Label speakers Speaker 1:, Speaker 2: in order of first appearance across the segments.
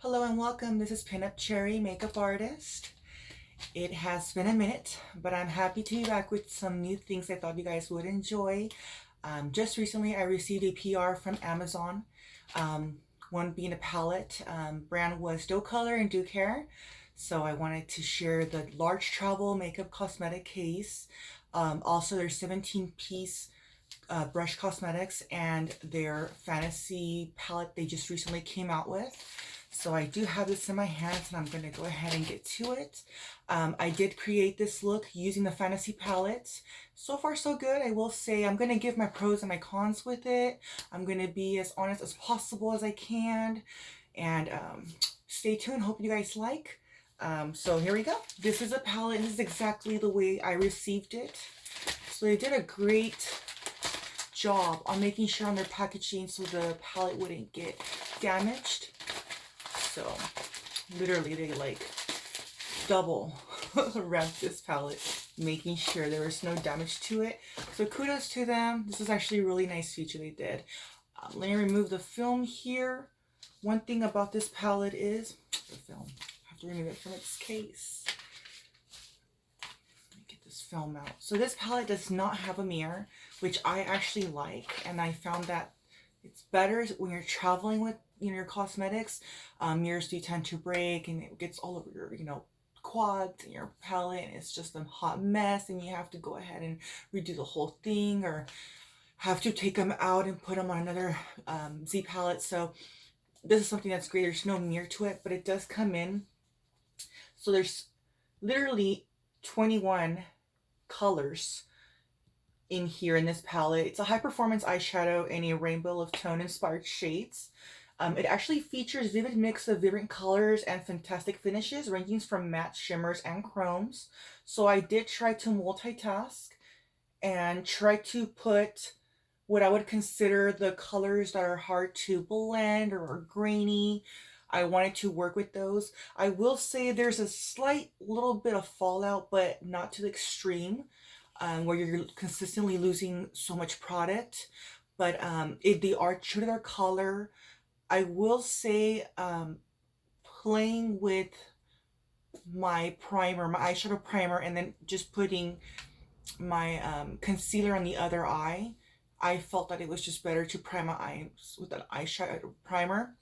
Speaker 1: Hello and welcome. This is Pinup Cherry Makeup Artist. It has been a minute, but I'm happy to be back with some new things I thought you guys would enjoy. Just recently I received a PR from Amazon, one being a palette. Brand was Docolor and Ducare. So I wanted to share the large travel makeup cosmetic case. Also their 17-piece brush cosmetics and their fantasy palette they just recently came out with. So I do have this in my hands and I'm going to go ahead and get to it. I did create this look using the fantasy palette. So far so good. I will say I'm going to give my pros and my cons with it. I'm going to be as honest as possible as I can. And stay tuned. Hope you guys like. So here we go. This is a palette. This is exactly the way I received it. So they did a great job on making sure on their packaging so the palette wouldn't get damaged. So literally they like double wrapped this palette, making sure there was no damage to it. So kudos to them. This is actually a really nice feature they did. Let me remove the film here. One thing about this palette is the film. I have to remove it from its case. Let me get this film out. So this palette does not have a mirror, which I actually like, and I found that it's better when you're traveling with your cosmetics. Mirrors do tend to break and it gets all over your quads and your palette, and it's just a hot mess and you have to go ahead and redo the whole thing or have to take them out and put them on another Z palette. So this is something that's great. There's no mirror to it, but it does come in. So there's literally 21 colors in here in this palette. It's a high performance eyeshadow in a rainbow of tone inspired shades. It actually features vivid mix of vibrant colors and fantastic finishes ranging from matte shimmers and chromes. So I did try to multitask and try to put what I would consider the colors that are hard to blend or are grainy. I wanted to work with those. I will say there's a slight little bit of fallout, but not to the extreme. Where you're consistently losing so much product, but they are true to their color. I will say playing with my primer, my eyeshadow primer, and then just putting my concealer on the other eye, I felt that it was just better to prime my eyes with an eyeshadow primer.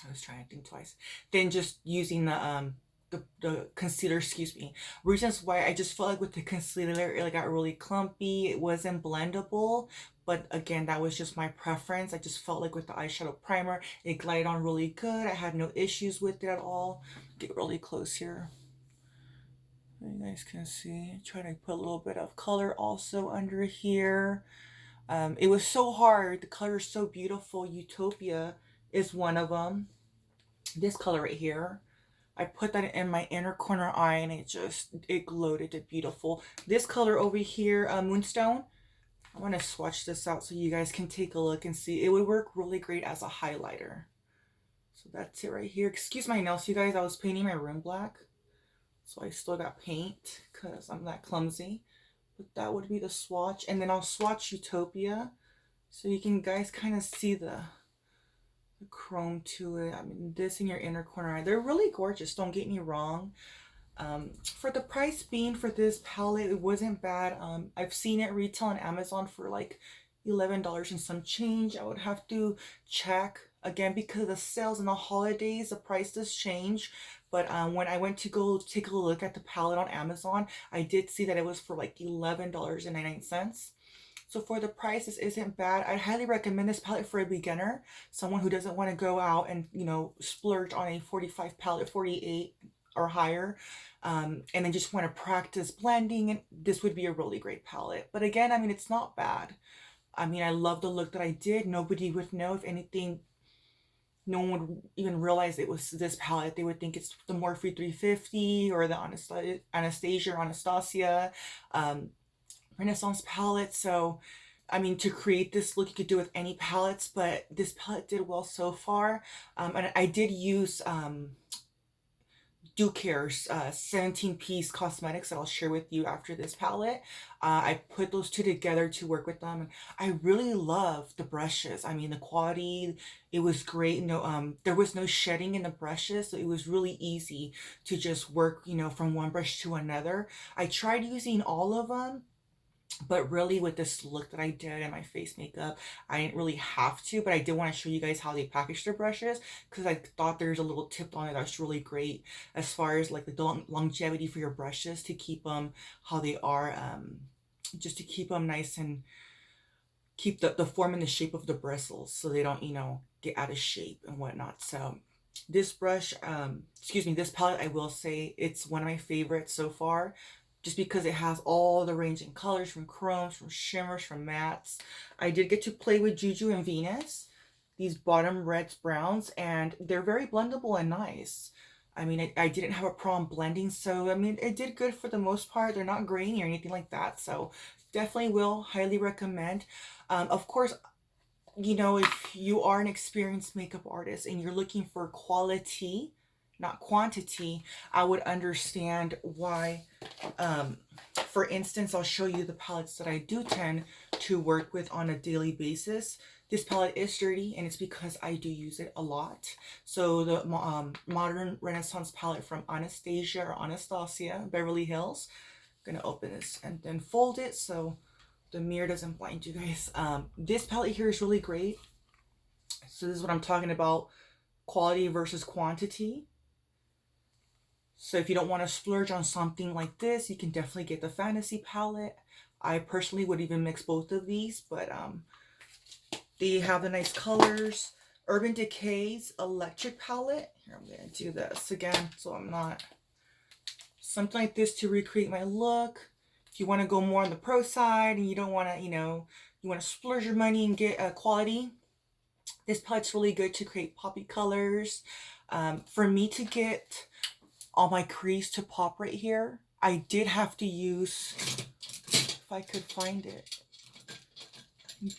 Speaker 1: I was trying to think twice. Than just using the concealer, excuse me. Reasons why I just felt like with the concealer it got really clumpy, it wasn't blendable, but again that was just my preference. I just felt like with the eyeshadow primer it glided on really good. I had no issues with it at all. Get really close here. You guys can see. Try to put a little bit of color also under here. It was so hard. The color is so beautiful. Utopia is one of them. This color right here, I put that in my inner corner eye and it glowed. It did beautiful. This color over here, Moonstone, I want to swatch this out so you guys can take a look and see. It would work really great as a highlighter. So that's it right here. Excuse my nails, you guys. I was painting my room black, so I still got paint because I'm that clumsy. But that would be the swatch. And then I'll swatch Utopia so you can guys kind of see the chrome to it. I mean, this in your inner corner eye, they're really gorgeous, don't get me wrong. For the price being for this palette, it wasn't bad. I've seen it retail on Amazon for like $11 and some change. I would have to check again because of the sales and the holidays, the price does change. But when I went to go take a look at the palette on Amazon, I did see that it was for like $11.99. So for the price, this isn't bad. I'd highly recommend this palette for a beginner, someone who doesn't want to go out and, splurge on a 45 palette, 48 or higher, and then just want to practice blending. And this would be a really great palette. But again, I mean, it's not bad. I mean, I love the look that I did. Nobody would know. If anything, no one would even realize it was this palette. They would think it's the Morphe 350 or the Anastasia or Anastasia. Renaissance palette. So I mean, to create this look you could do with any palettes, but this palette did well so far. And I did use Ducare's 17-piece cosmetics that I'll share with you after this palette. I put those two together to work with them, and I really love the brushes. I mean, the quality, it was great. No, there was no shedding in the brushes, so it was really easy to just work, you know, from one brush to another. I tried using all of them, but really with this look that I did and my face makeup, I didn't really have to, but I did want to show you guys how they package their brushes, because I thought there's a little tip on it that's really great as far as like the longevity for your brushes, to keep them how they are, just to keep them nice and keep the form and the shape of the bristles so they don't, you know, get out of shape and whatnot. So this brush, excuse me, this palette, I will say it's one of my favorites so far, just because it has all the range in colors, from chromes, from shimmers, from mattes. I did get to play with Juju and Venus, these bottom reds, browns, and they're very blendable and nice. I mean, I didn't have a problem blending, so I mean, it did good for the most part. They're not grainy or anything like that, so definitely will highly recommend. Of course, you know, if you are an experienced makeup artist and you're looking for quality, not quantity, I would understand why. For instance, I'll show you the palettes that I do tend to work with on a daily basis. This palette is dirty, and it's because I do use it a lot. So the Modern Renaissance palette from Anastasia or Anastasia, Beverly Hills. I'm gonna open this and then fold it so the mirror doesn't blind you guys. This palette here is really great. So this is what I'm talking about, quality versus quantity. So if you don't want to splurge on something like this, you can definitely get the Fantasy palette. I personally would even mix both of these, but they have the nice colors. Urban Decay's Electric palette. Here, I'm going to do this again so I'm not... Something like this to recreate my look. If you want to go more on the pro side and you don't want to, you know, you want to splurge your money and get quality, this palette's really good to create poppy colors. For me to get all my crease to pop right here, I did have to use, if I could find it,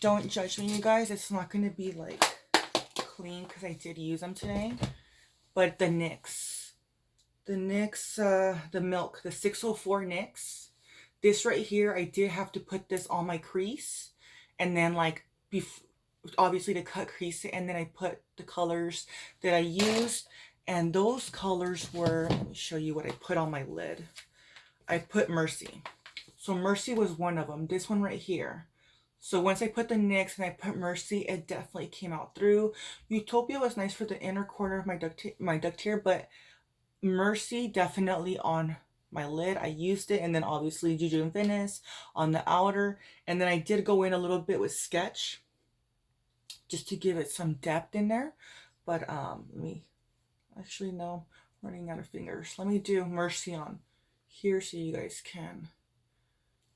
Speaker 1: don't judge me you guys, it's not going to be like clean because I did use them today, but the NYX, the Milk, the 604 NYX, this right here, I did have to put this on my crease, and then like obviously to cut crease it, and then I put the colors that I used. And those colors were, let me show you what I put on my lid. I put Mercy. So Mercy was one of them. This one right here. So once I put the NYX and I put Mercy, it definitely came out through. Utopia was nice for the inner corner of my ductile, but Mercy definitely on my lid. I used it, and then obviously Juju and Venus on the outer. And then I did go in a little bit with Sketch just to give it some depth in there. But let me... Actually, no, I'm running out of fingers. Let me do Mercy on here so you guys can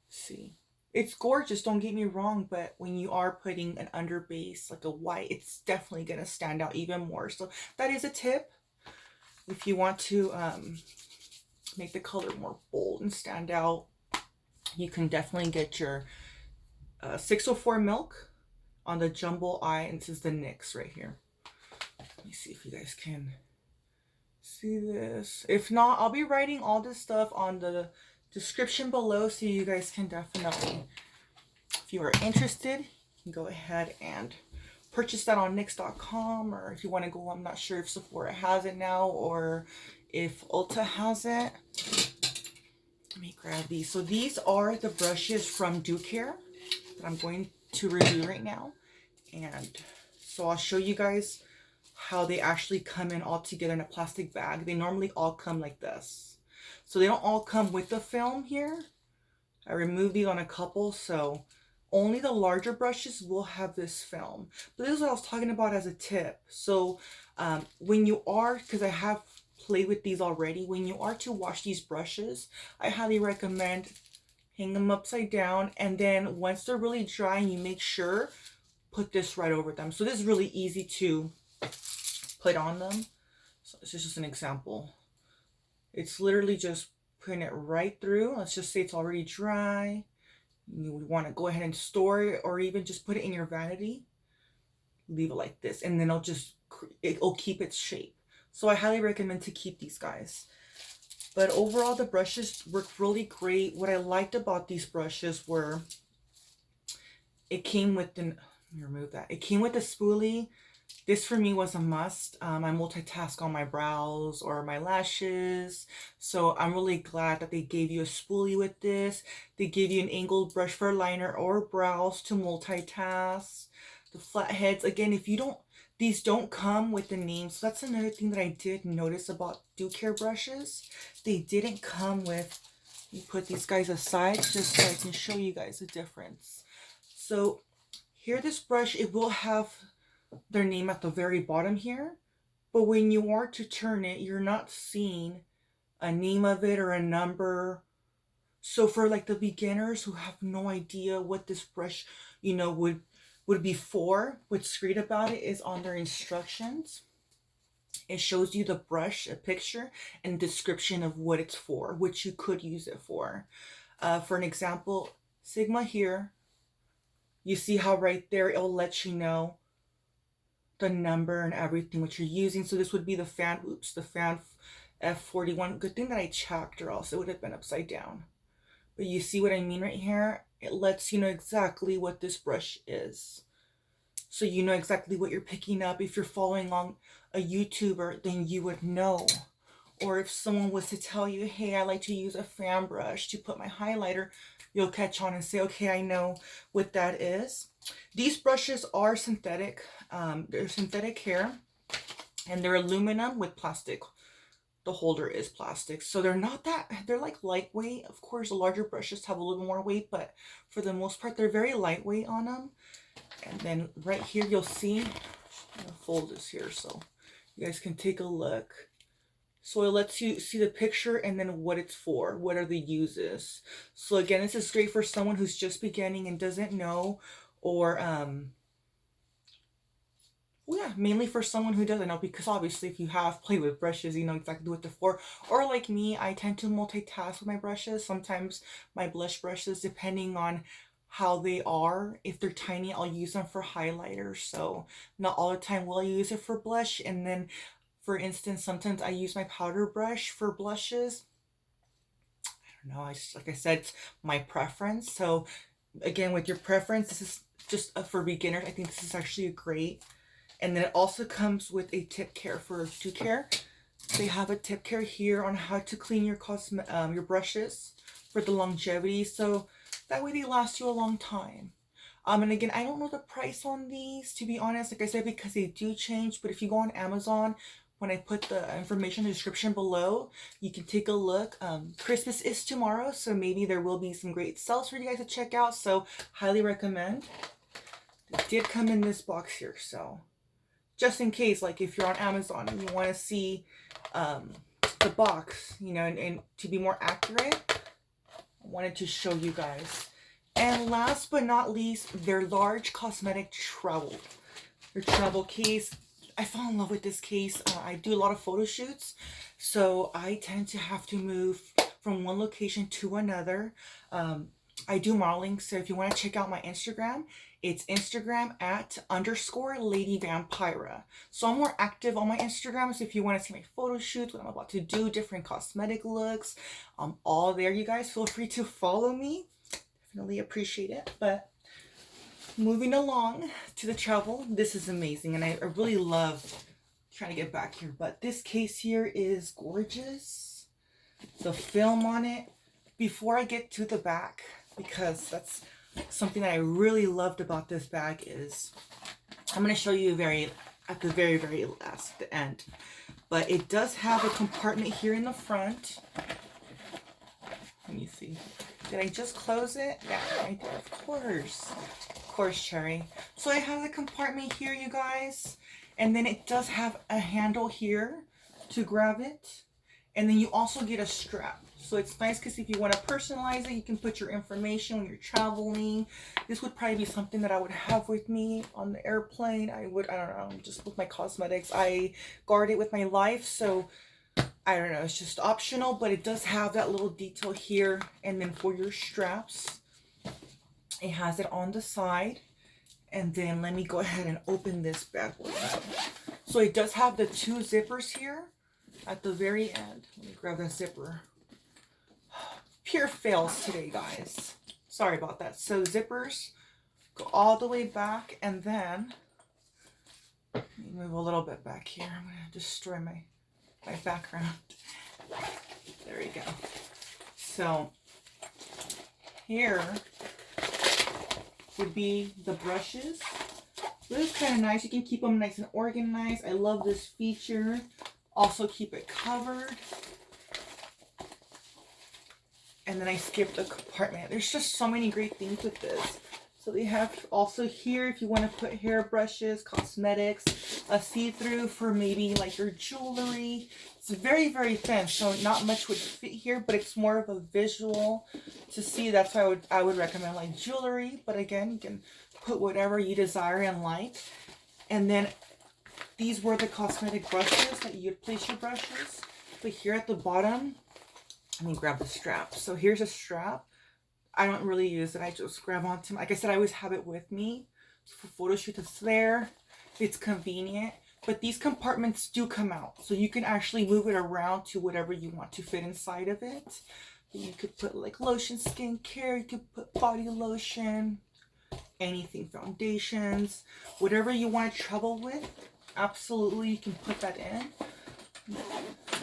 Speaker 1: see. It's gorgeous, don't get me wrong, but when you are putting an under base, like a white, it's definitely going to stand out even more. So that is a tip. If you want to make the color more bold and stand out, you can definitely get your 604 Milk on the Jumbo Eye, and this is the NYX right here. Let me see if you guys can see this. If not, I'll be writing all this stuff on the description below, so you guys can definitely, if you are interested, you can go ahead and purchase that on nyx.com, or if you want to go, I'm not sure if Sephora has it now or if Ulta has it. Let me grab these. So these are the brushes from Ducare that I'm going to review right now, and so I'll show you guys how they actually come in all together in a plastic bag. They normally all come like this. So they don't all come with the film here. I removed these on a couple, so only the larger brushes will have this film. But this is what I was talking about as a tip. So when you are, because I have played with these already, when you are to wash these brushes, I highly recommend hang them upside down, and then once they're really dry and you make sure, put this right over them. So this is really easy to put on them. So this is just an example. It's literally just putting it right through. Let's just say it's already dry. You would want to go ahead and store it, or even just put it in your vanity. Leave it like this, and then it'll keep its shape. So I highly recommend to keep these guys. But overall, the brushes work really great. What I liked about these brushes were it came with the, let me remove that. It came with the spoolie. This for me was a must. I multitask on my brows or my lashes. So I'm really glad that they gave you a spoolie with this. They gave you an angled brush for liner or brows to multitask. The flat heads, again, if you don't, these don't come with the names. So that's another thing that I did notice about Ducare brushes. They didn't come with, let me put these guys aside just so I can show you guys the difference. So here, this brush, it will have their name at the very bottom here, but when you are to turn it, you're not seeing a name of it or a number. So for like the beginners who have no idea what this brush, you know, would be for, what's great about it is on their instructions, it shows you the brush, a picture, and description of what it's for, which you could use it for. For an example, Sigma here, you see how right there it'll let you know the number and everything what you're using. So this would be the fan, the fan F41. Good thing that I checked, or else it would have been upside down. But you see what I mean right here? It lets you know exactly what this brush is. So you know exactly what you're picking up. If you're following along a YouTuber, then you would know. Or if someone was to tell you, hey, I like to use a fan brush to put my highlighter, you'll catch on and say, okay, I know what that is. These brushes are synthetic. They're synthetic hair, and they're aluminum with plastic. The holder is plastic. So they're not that, they're like lightweight. Of course, the larger brushes have a little more weight, but for the most part, they're very lightweight on them. And then right here, you'll see, I'm gonna fold this here so you guys can take a look. So it lets you see the picture and then what it's for, what are the uses. So again, this is great for someone who's just beginning and doesn't know, or well, yeah, mainly for someone who doesn't know, because obviously if you have played with brushes, you know exactly what they're for. Or like me, I tend to multitask with my brushes. Sometimes my blush brushes, depending on how they are, if they're tiny, I'll use them for highlighters. So not all the time will I use it for blush. And then for instance, sometimes I use my powder brush for blushes. I don't know, like I said, it's my preference. So again, with your preference, this is just for beginners. I think this is actually a great. And then it also comes with a tip care for Ducare. They have a tip care here on how to clean your your brushes for the longevity. So that way they last you a long time. And again, I don't know the price on these, to be honest, like I said, because they do change. But if you go on Amazon, when I put the information in the description below, you can take a look. Christmas is tomorrow, so maybe there will be some great sales for you guys to check out. So highly recommend. It did come in this box here, so just in case, like if you're on Amazon and you want to see the box, you know, and to be more accurate, I wanted to show you guys. And last but not least, their large cosmetic travel. Their travel case. I fell in love with this case. I do a lot of photo shoots, so I tend to have to move from one location to another. I do modeling, so if you want to check out my Instagram, it's Instagram @_LadyVampira. So I'm more active on my Instagram, so if you want to see my photo shoots, what I'm about to do, different cosmetic looks, I'm all there, you guys. Feel free to follow me. Definitely appreciate it. But moving along to the travel, this is amazing, and I really love trying to get back here, but this case here is gorgeous. The film on it. Before I get to the back, because that's something that I really loved about this bag, is I'm going to show you at the very last, the end. But it does have a compartment here in the front. Let me see. Did I just close it? Yeah, I did. Of course, Cherry. So it has a compartment here, you guys. And then it does have a handle here to grab it. And then you also get a strap. So it's nice because if you want to personalize it, you can put your information when you're traveling. This would probably be something that I would have with me on the airplane. I don't know, just with my cosmetics. I guard it with my life, so I don't know, it's just optional, but it does have that little detail here. And then for your straps, it has it on the side. And then let me go ahead and open this bad boy up. So it does have the 2 zippers here. at the very end, let me grab that zipper. Pure fails today, guys. Sorry about that. So zippers go all the way back, and then let me move a little bit back here. I'm gonna destroy my background. There we go. So here would be the brushes. This is kind of nice. You can keep them nice and organized. I love this feature. Also keep it covered. And then I skipped a compartment. There's just so many great things with this. So they have also here, if you want to put hair brushes, cosmetics, a see-through for maybe like your jewelry. It's very, very thin, so not much would fit here, but it's more of a visual to see. That's why I would recommend like jewelry. But again, you can put whatever you desire and like. And then these were the cosmetic brushes that you'd place your brushes. But here at the bottom, let me grab the strap. So here's a strap. I don't really use it. I just grab onto, like I said, I always have it with me. So for photo shoots, it's there. It's convenient. But these compartments do come out. So you can actually move it around to whatever you want to fit inside of it. You could put like lotion, skincare. You could put body lotion, anything, foundations, whatever you want to travel with. Absolutely, you can put that in.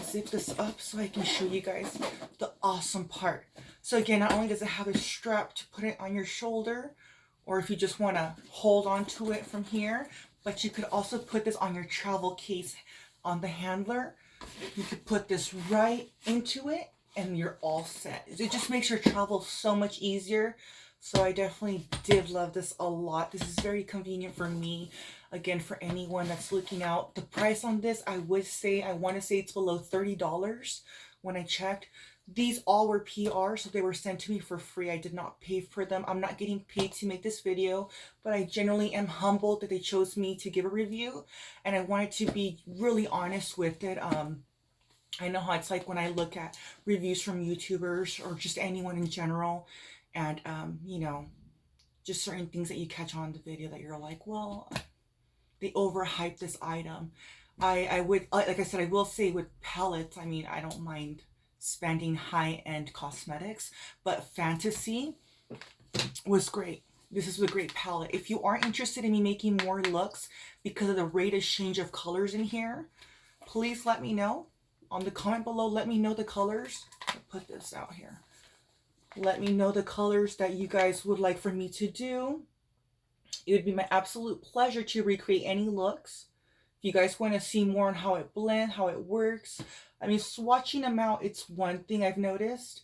Speaker 1: Zip this up so I can show you guys the awesome part. So again, not only does it have a strap to put it on your shoulder, or if you just want to hold on to it from here, but you could also put this on your travel case on the handler. You could put this right into it and you're all set. It just makes your travel so much easier. So I definitely did love this a lot. This is very convenient for me. Again, for anyone that's looking out, the price on this, I want to say it's below $30 when I checked. These all were PR, so they were sent to me for free. I did not pay for them. I'm not getting paid to make this video, but I genuinely am humbled that they chose me to give a review, and I wanted to be really honest with it. I know how it's like when I look at reviews from YouTubers or just anyone in general, and you know, just certain things that you catch on the video that you're like, well, they overhype this item. I would, like I said, I will say with palettes, I mean, I don't mind spending high-end cosmetics, but Fantasy was great. This is a great palette. If you are interested in me making more looks because of the rate of change of colors in here, please let me know on the comment below. Let me know the colors. I'll put this out here. Let me know the colors that you guys would like for me to do. It would be my absolute pleasure to recreate any looks. If you guys want to see more on how it blends, how it works. I mean, swatching them out, it's one thing I've noticed.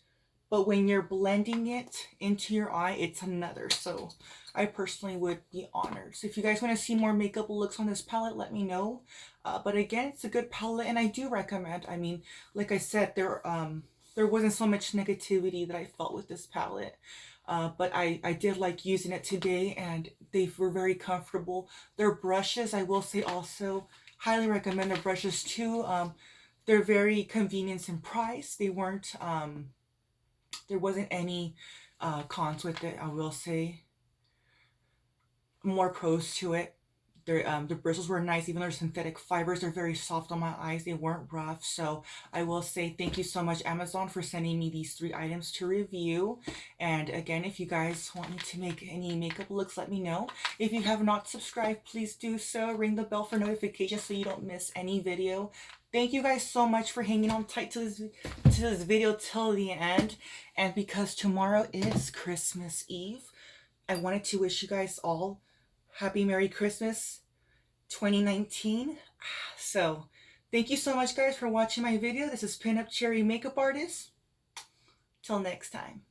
Speaker 1: But when you're blending it into your eye, it's another. So I personally would be honored. So if you guys want to see more makeup looks on this palette, let me know. But again, it's a good palette and I do recommend. I mean, like I said, there wasn't so much negativity that I felt with this palette. But I did like using it today and they were very comfortable. Their brushes, I will say also, highly recommend their brushes too. They're very convenient in price. They weren't, there wasn't any cons with it, I will say. More pros to it. The bristles were nice, even though they're synthetic fibers. They're very soft on my eyes. They weren't rough. So I will say thank you so much, Amazon, for sending me these 3 items to review. And again, if you guys want me to make any makeup looks, let me know. If you have not subscribed, please do so. Ring the bell for notifications so you don't miss any video. Thank you guys so much for hanging on tight to this video till the end. And because tomorrow is Christmas Eve, I wanted to wish you guys all Happy Merry Christmas 2019. So thank you so much, guys, for watching my video. This is Pinup Cherry Makeup Artist. Till next time.